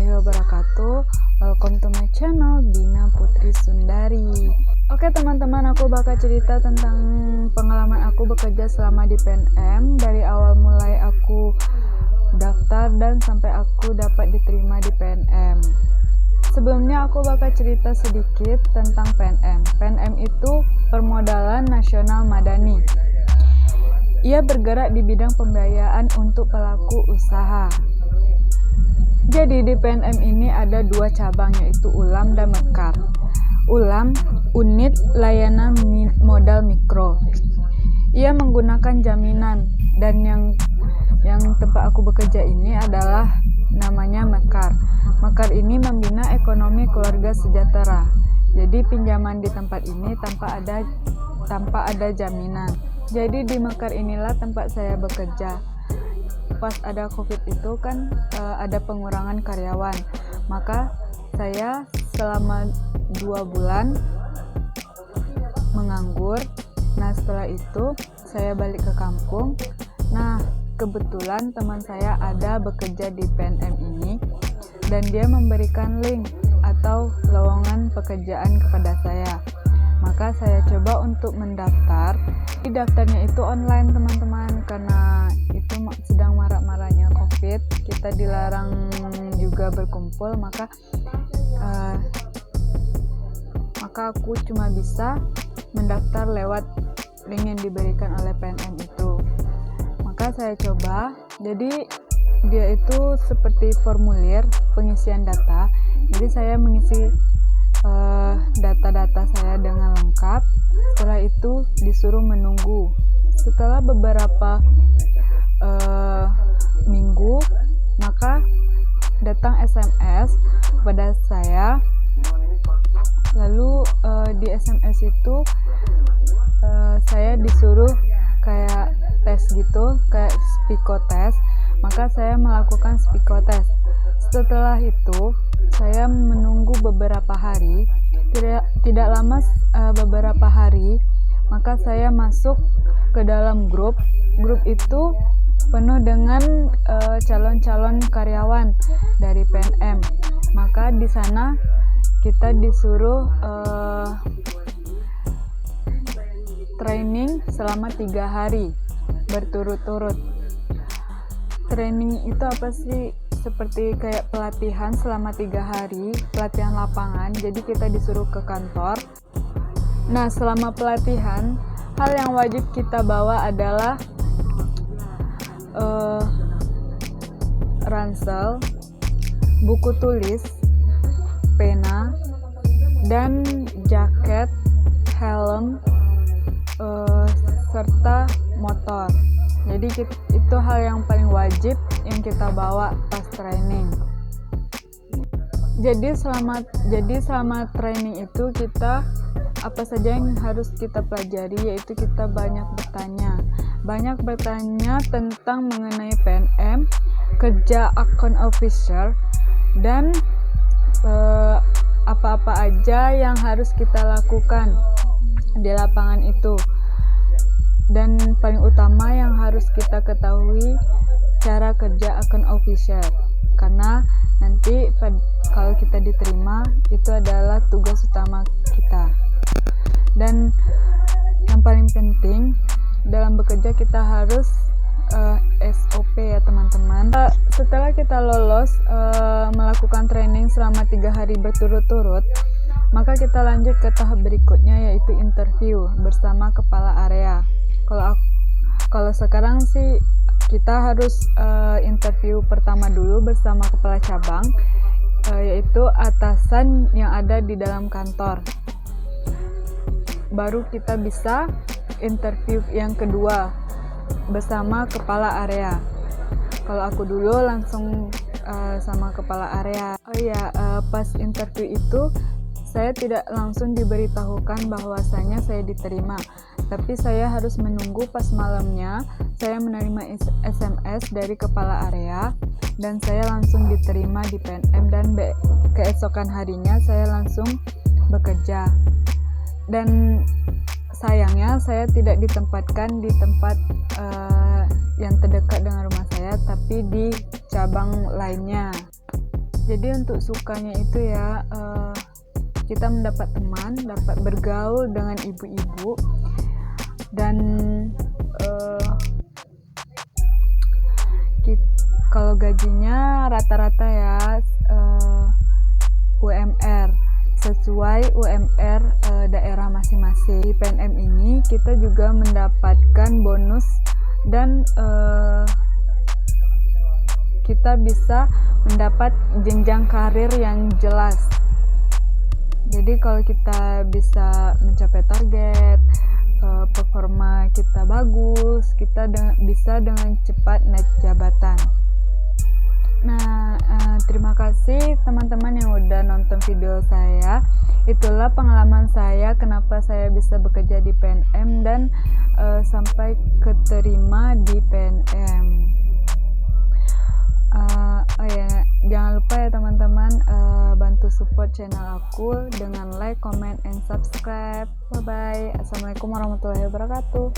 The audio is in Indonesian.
warahmatullahi wabarakatuh. Welcome to my channel Dina Putri Sundari. Oke teman-teman, aku bakal cerita tentang pengalaman aku bekerja selama di PNM, dari awal mulai aku daftar dan sampai aku dapat diterima di PNM. Sebelumnya aku bakal cerita sedikit tentang PNM. PNM itu Permodalan Nasional Madani. Ia bergerak di bidang pembiayaan untuk pelaku usaha. Jadi di PNM ini ada dua cabang, yaitu ULAM dan Mekar. ULAM, Unit Layanan Modal Mikro. Ia menggunakan jaminan, dan yang tempat aku bekerja ini adalah namanya Mekar. Mekar ini membina ekonomi keluarga sejahtera. Jadi pinjaman di tempat ini tanpa ada jaminan. Jadi di Mekar inilah tempat saya bekerja. Pas ada COVID itu kan ada pengurangan karyawan. Maka saya selama 2 bulan menganggur. Nah setelah itu saya balik ke kampung. Nah kebetulan teman saya ada bekerja di PNM ini, dan dia memberikan link atau lowongan pekerjaan kepada saya. Maka saya coba untuk mendaftar. Di daftarnya itu online teman-teman, karena itu sedang marak-maraknya COVID, kita dilarang juga berkumpul, maka aku cuma bisa mendaftar lewat link yang diberikan oleh PNM itu. Maka saya coba, jadi dia itu seperti formulir pengisian data. Jadi saya mengisi data-data saya dengan lengkap. Setelah itu disuruh menunggu. Setelah beberapa minggu, maka datang SMS kepada saya. Lalu di SMS itu saya disuruh kayak tes gitu, kayak psikotest. Maka saya melakukan psikotest. Setelah itu saya menunggu beberapa hari. Tidak lama beberapa hari, maka saya masuk ke dalam grup. Grup itu penuh dengan calon-calon karyawan dari PNM. Maka di sana kita disuruh training selama 3 hari berturut-turut. Training itu apa sih? Seperti kayak pelatihan selama 3 hari, pelatihan lapangan. Jadi kita disuruh ke kantor. Nah selama pelatihan, hal yang wajib kita bawa adalah ransel, buku tulis, pena, dan jaket, helm, serta motor. Jadi itu hal yang paling wajib yang kita bawa pas training. Jadi selama training itu kita apa saja yang harus kita pelajari, yaitu kita banyak bertanya tentang mengenai PNM, kerja account officer, dan apa-apa aja yang harus kita lakukan di lapangan itu. Dan paling utama yang harus kita ketahui, cara kerja account officer, karena nanti kalau kita diterima itu adalah tugas utama kita. Dan yang paling penting dalam bekerja, kita harus SOP ya teman-teman. Setelah kita lolos melakukan training selama 3 hari berturut-turut, maka kita lanjut ke tahap berikutnya, yaitu interview bersama kepala area. Kalau sekarang sih kita harus interview pertama dulu bersama kepala cabang, yaitu atasan yang ada di dalam kantor. Baru kita bisa interview yang kedua bersama kepala area. Kalau aku dulu langsung sama kepala area. Pas interview itu saya tidak langsung diberitahukan bahwasanya saya diterima, tapi saya harus menunggu. Pas malamnya saya menerima SMS dari kepala area, dan saya langsung diterima di PNM, dan keesokan harinya saya langsung bekerja. Dan sayangnya saya tidak ditempatkan di tempat yang terdekat dengan rumah saya, tapi di cabang lainnya. Jadi untuk sukanya itu ya, kita mendapat teman, dapat bergaul dengan ibu-ibu, dan kalau gajinya rata-rata ya UMR, sesuai UMR daerah masing-masing. Di PNM ini kita juga mendapatkan bonus dan kita bisa mendapat jenjang karir yang jelas. Jadi kalau kita bisa mencapai target, performa kita bagus, kita bisa dengan cepat naik jabatan. Nah, terima kasih teman-teman yang udah nonton video saya. Itulah pengalaman saya kenapa saya bisa bekerja di PNM dan sampai keterima di PNM. Oh ya, jangan lupa ya teman-teman, bantu support channel aku dengan like, comment, and subscribe. Bye bye. Assalamualaikum warahmatullahi wabarakatuh.